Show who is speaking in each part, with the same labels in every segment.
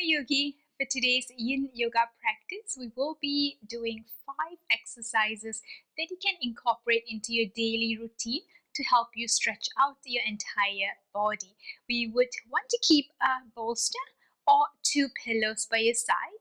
Speaker 1: Hi Yogi, for today's Yin Yoga practice, we will be doing 5 exercises that you can incorporate into your daily routine to help you stretch out your entire body. We would want to keep a bolster or 2 pillows by your side,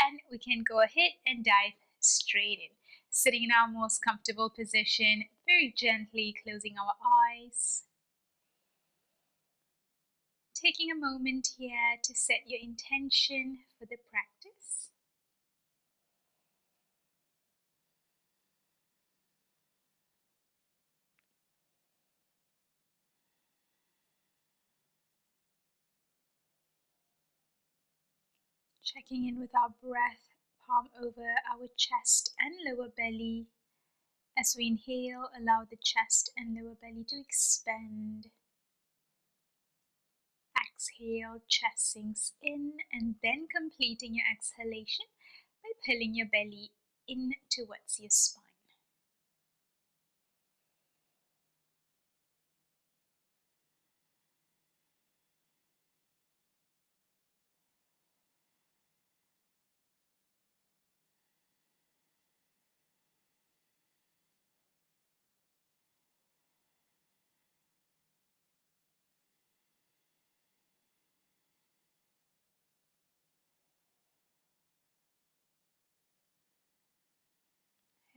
Speaker 1: and we can go ahead and dive straight in. Sitting in our most comfortable position, very gently closing our eyes. Taking a moment here to set your intention for the practice. Checking in with our breath, palm over our chest and lower belly. As we inhale, allow the chest and lower belly to expand. Exhale, chest sinks in, and then completing your exhalation by pulling your belly in towards your spine.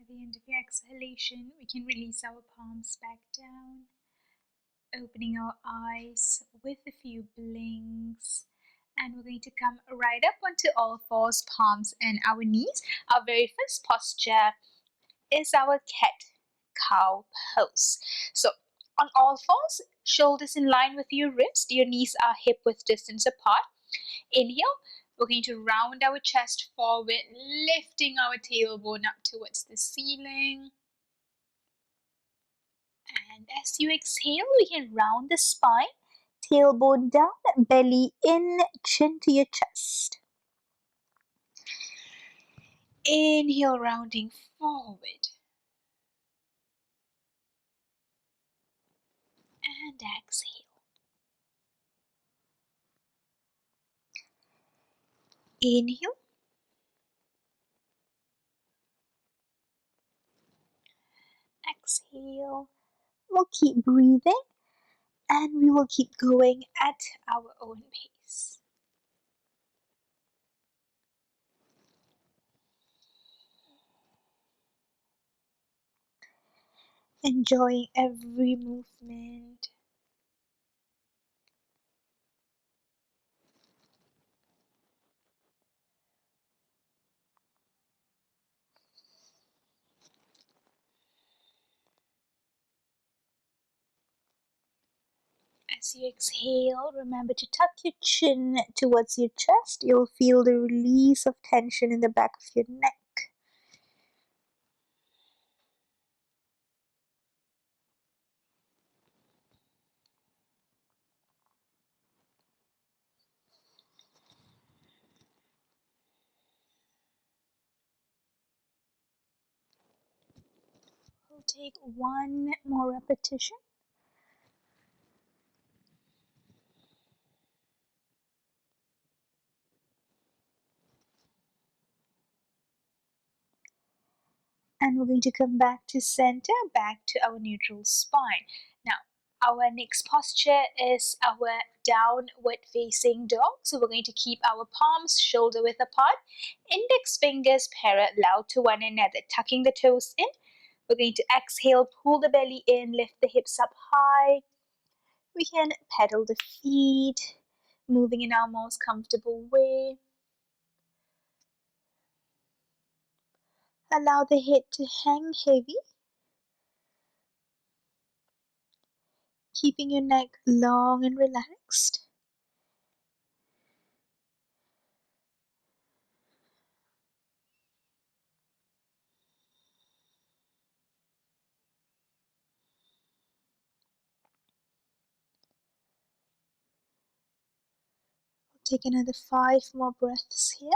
Speaker 1: At the end of your exhalation, we can release our palms back down, opening our eyes with a few blinks. And we're going to come right up onto all fours, palms, and our knees. Our very first posture is our cat cow pose. So, on all fours, shoulders in line with your wrist, your knees are hip width distance apart. Inhale, we're going to round our chest forward, lifting our tailbone up towards the ceiling. And as you exhale, we can round the spine, tailbone down, belly in, chin to your chest. Inhale, rounding forward. And exhale. Inhale. Exhale. We'll keep breathing and we will keep going at our own pace. Enjoying every movement. As you exhale, remember to tuck your chin towards your chest. You'll feel the release of tension in the back of your neck. We'll take one more repetition. And we're going to come back to center, back to our neutral spine. Now, our next posture is our downward facing dog. So we're going to keep our palms shoulder width apart, index fingers parallel to one another, tucking the toes in. We're going to exhale, pull the belly in, lift the hips up high. We can pedal the feet, moving in our most comfortable way. Allow the head to hang heavy, keeping your neck long and relaxed. Take another 5 more breaths here.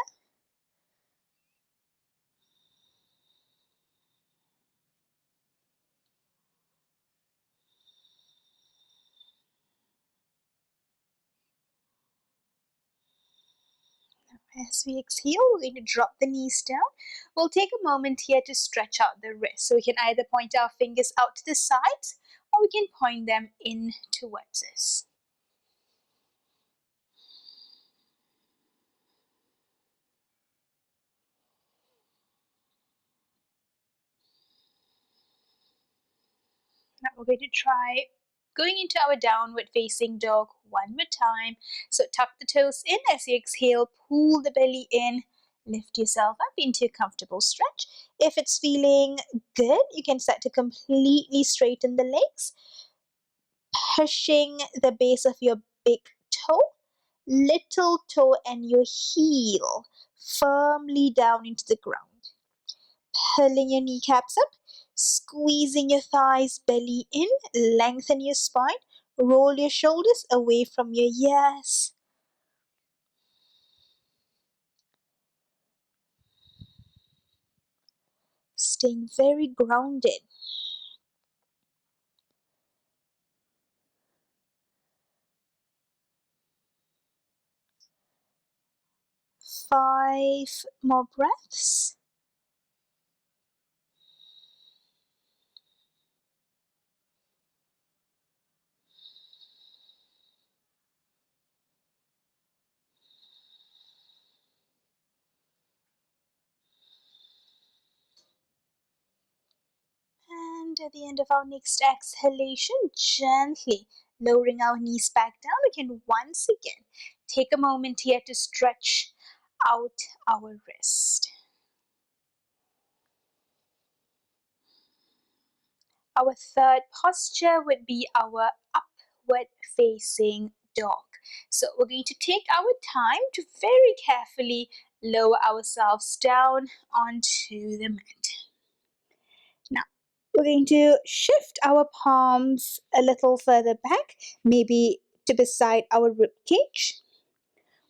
Speaker 1: As we exhale, we're going to drop the knees down. We'll take a moment here to stretch out the wrists. So we can either point our fingers out to the sides or we can point them in towards us. Now we're going to try going into our downward facing dog one more time. So tuck the toes in as you exhale, pull the belly in, lift yourself up into a comfortable stretch. If it's feeling good, you can start to completely straighten the legs, pushing the base of your big toe, little toe, and your heel firmly down into the ground. Pulling your kneecaps up, squeezing your thighs, belly in, lengthen your spine, roll your shoulders away from your ears. Staying very grounded. 5 more breaths. And at the end of our next exhalation, gently lowering our knees back down, we can once again take a moment here to stretch out our wrist. Our third posture would be our upward facing dog. So we're going to take our time to very carefully lower ourselves down onto the mat. Now, we're going to shift our palms a little further back, maybe to beside our rib cage.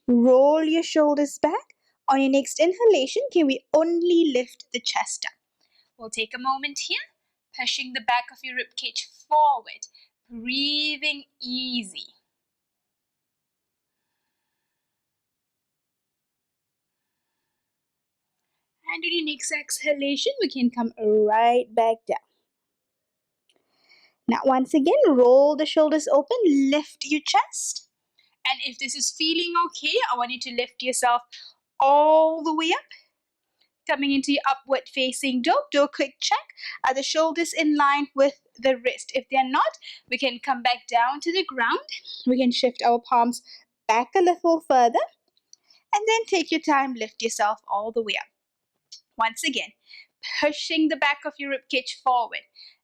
Speaker 1: Roll your shoulders back. On your next inhalation, can we only lift the chest up? We'll take a moment here, pushing the back of your ribcage forward, breathing easy. And on your next exhalation, we can come right back down. Now, once again, roll the shoulders open, lift your chest. And if this is feeling okay, I want you to lift yourself all the way up. Coming into your upward facing dog, do a quick check. Are the shoulders in line with the wrist? If they're not, we can come back down to the ground. We can shift our palms back a little further. And then take your time, lift yourself all the way up. Once again, pushing the back of your ribcage forward,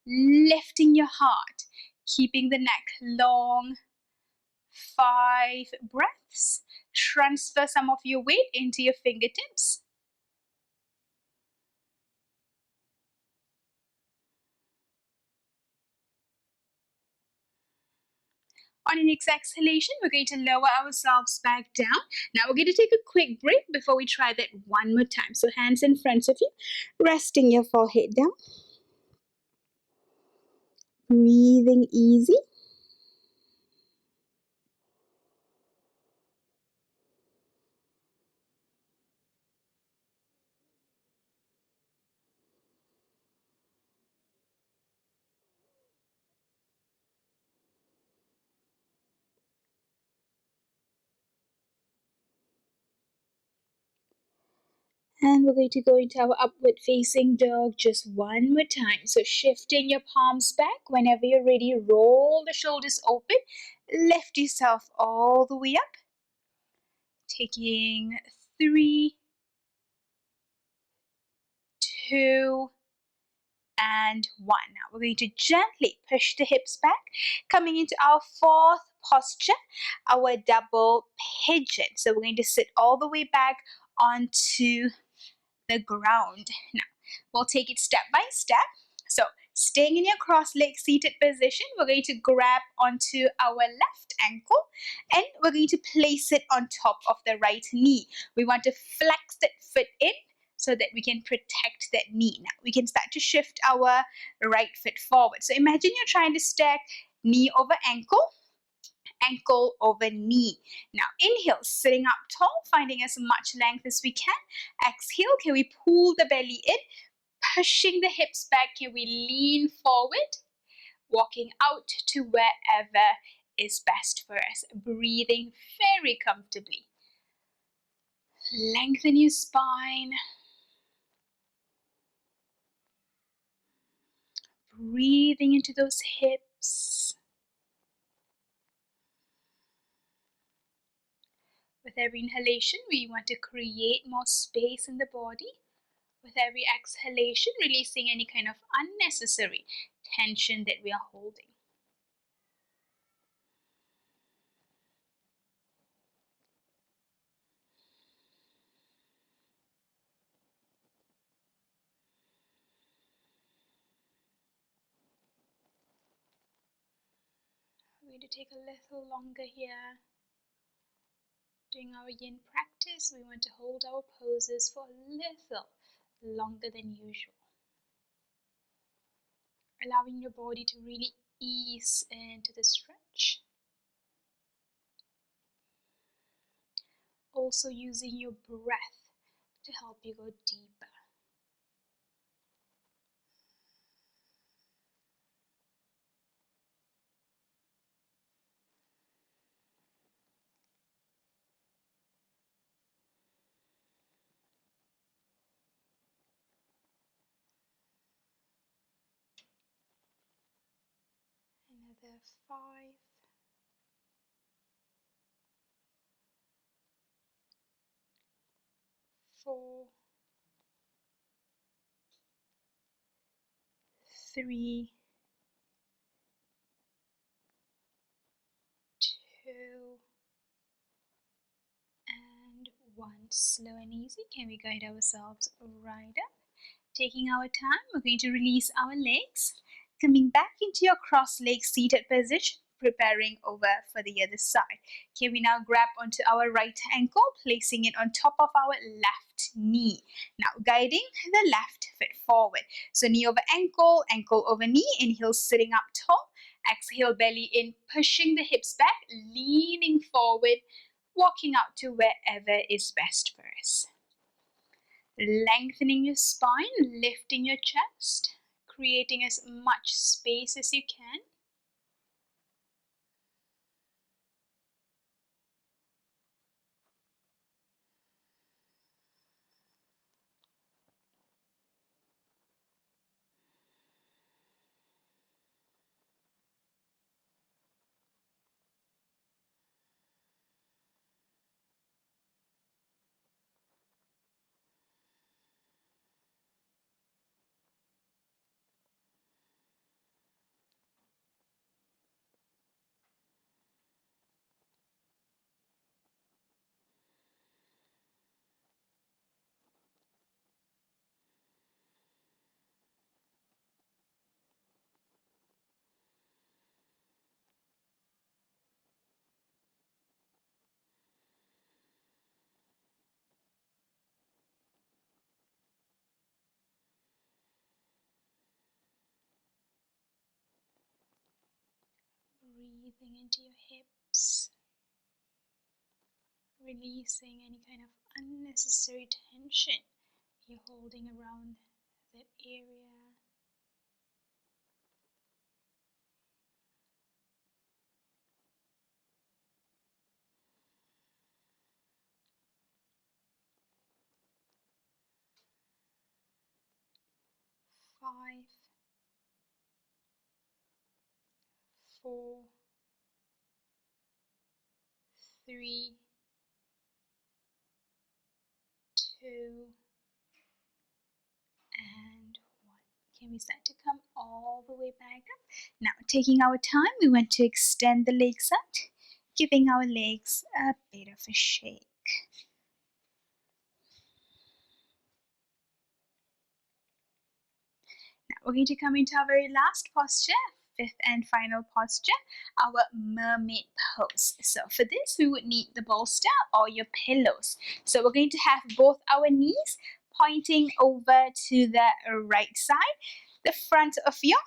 Speaker 1: lifting your heart, keeping the neck long. 5 breaths. Transfer some of your weight into your fingertips. On your next exhalation, we're going to lower ourselves back down. Now we're going to take a quick break before we try that one more time. So hands in front of you, resting your forehead down. Breathing easy. And we're going to go into our upward facing dog just one more time. So shifting your palms back. Whenever you're ready, roll the shoulders open. Lift yourself all the way up. Taking 3, 2, and 1. Now we're going to gently push the hips back. Coming into our fourth posture, our double pigeon. So we're going to sit all the way back onto the ground. Now, we'll take it step by step. So, staying in your cross-leg seated position, we're going to grab onto our left ankle and we're going to place it on top of the right knee. We want to flex that foot in so that we can protect that knee. Now, we can start to shift our right foot forward. So, imagine you're trying to stack knee over ankle ankle over knee. Now inhale, sitting up tall, finding as much length as we can. Exhale, can we pull the belly in, pushing the hips back? Can we lean forward, walking out to wherever is best for us, breathing very comfortably. Lengthen your spine. Breathing into those hips. With every inhalation, we want to create more space in the body. With every exhalation, releasing any kind of unnecessary tension that we are holding. We're going to take a little longer here. During our yin practice, we want to hold our poses for a little longer than usual. Allowing your body to really ease into the stretch. Also using your breath to help you go deeper. Another 5, 4, 3, 2, and 1. Slow and easy. Can we guide ourselves right up? Taking our time, we're going to release our legs. Coming back into your cross-legged seated position, preparing over for the other side. Can we now grab onto our right ankle, placing it on top of our left knee. Now guiding the left foot forward. So knee over ankle, ankle over knee. Inhale, sitting up tall. Exhale, belly in, pushing the hips back, leaning forward, walking out to wherever is best for us. Lengthening your spine, lifting your chest, creating as much space as you can. Breathing into your hips, releasing any kind of unnecessary tension you're holding around that area. Five, 4, 3, 2, and 1. Can we start to come all the way back up? Now, taking our time, we want to extend the legs out, giving our legs a bit of a shake. Now, we're going to come into our very last posture, fifth and final posture, our mermaid pose. So for this, we would need the bolster or your pillows. So we're going to have both our knees pointing over to the right side. The front of your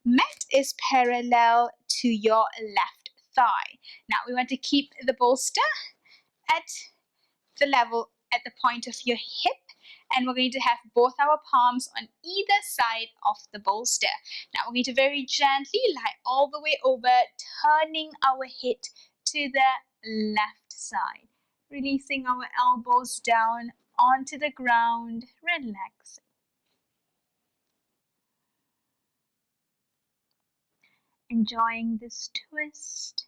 Speaker 1: mat is parallel to your left thigh. Now we want to keep the bolster at the level at the point of your hip, and we're going to have both our palms on either side of the bolster. Now we're going to very gently lie all the way over, turning our head to the left side, releasing our elbows down onto the ground, relaxing. Enjoying this twist.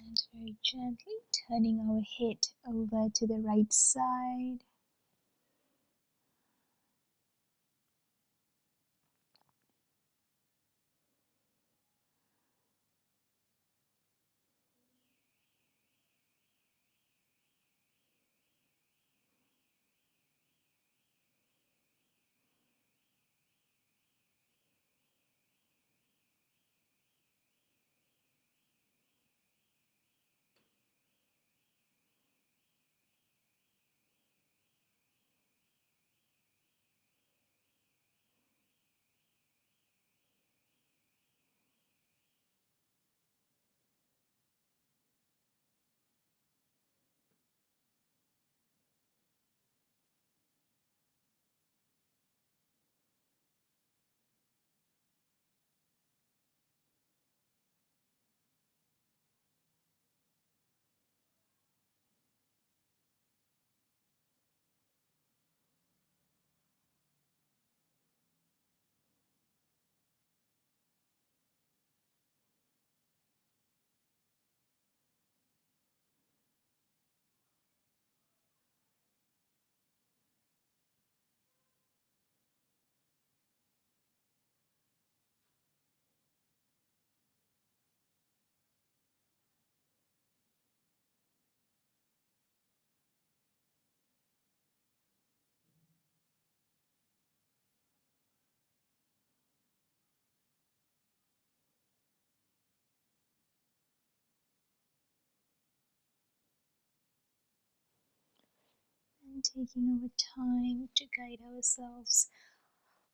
Speaker 1: And very gently turning our head over to the right side. And taking our time to guide ourselves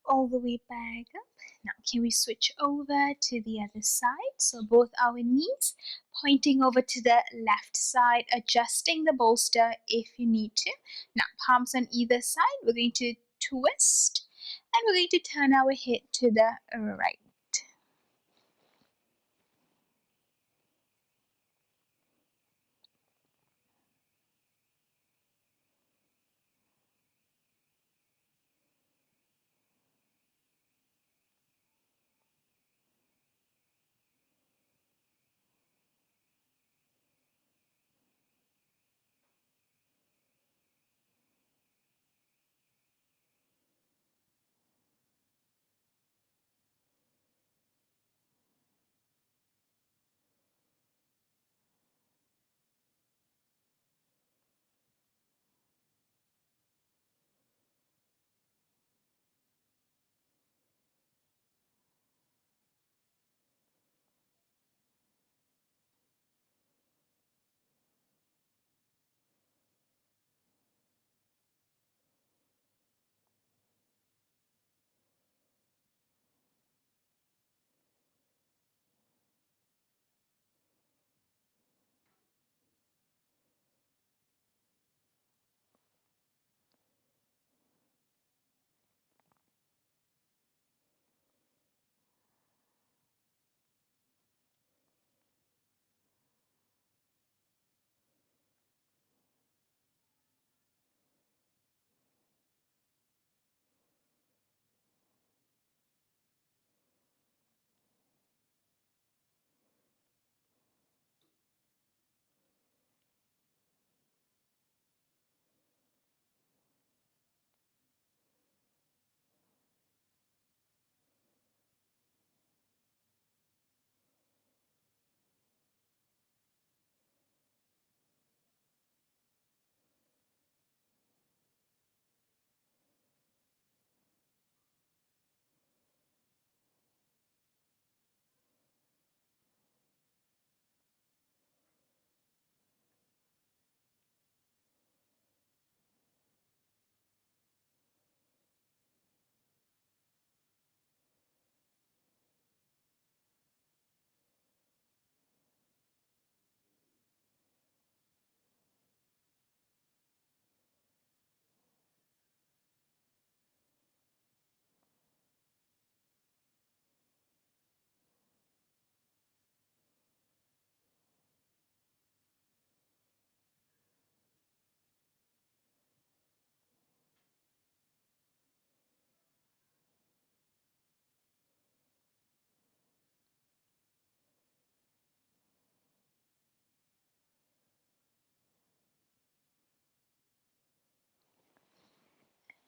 Speaker 1: all the way back up. Now, can we switch over to the other side? So, both our knees pointing over to the left side, adjusting the bolster if you need to. Now, palms on either side. We're going to twist and we're going to turn our head to the right.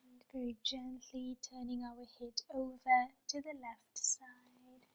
Speaker 1: And very gently turning our head over to the left side.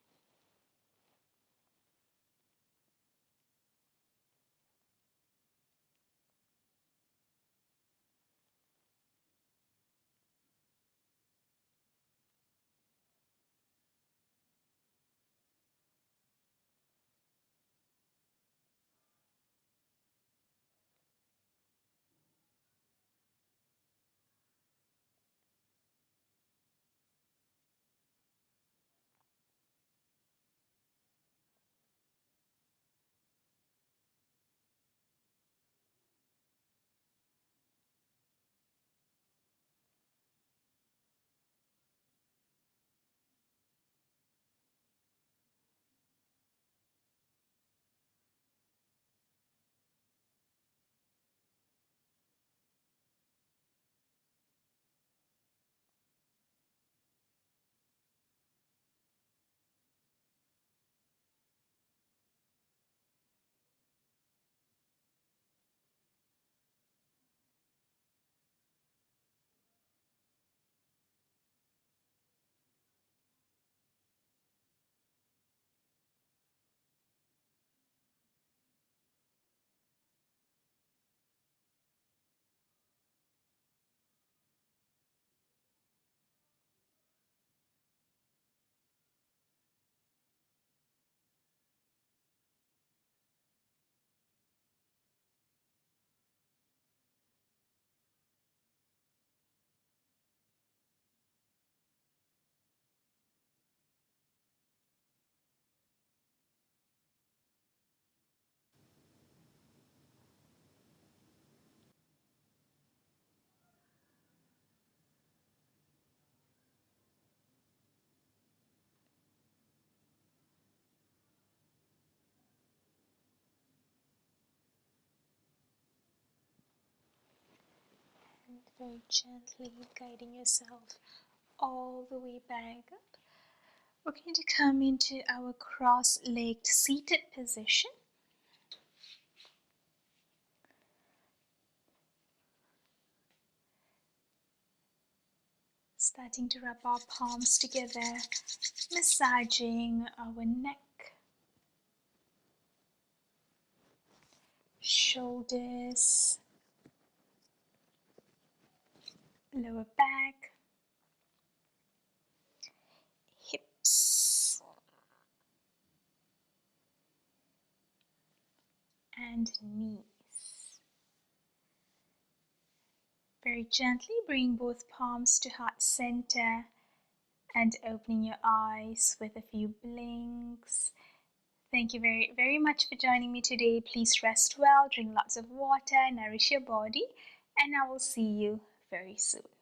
Speaker 1: And very gently guiding yourself all the way back up. We're going to come into our cross-legged seated position. Starting to rub our palms together, massaging our neck, shoulders, lower back, hips, and knees. Very gently bring both palms to heart center and opening your eyes with a few blinks. Thank you very, very much for joining me today. Please rest well, drink lots of water, nourish your body, and I will see you very soon.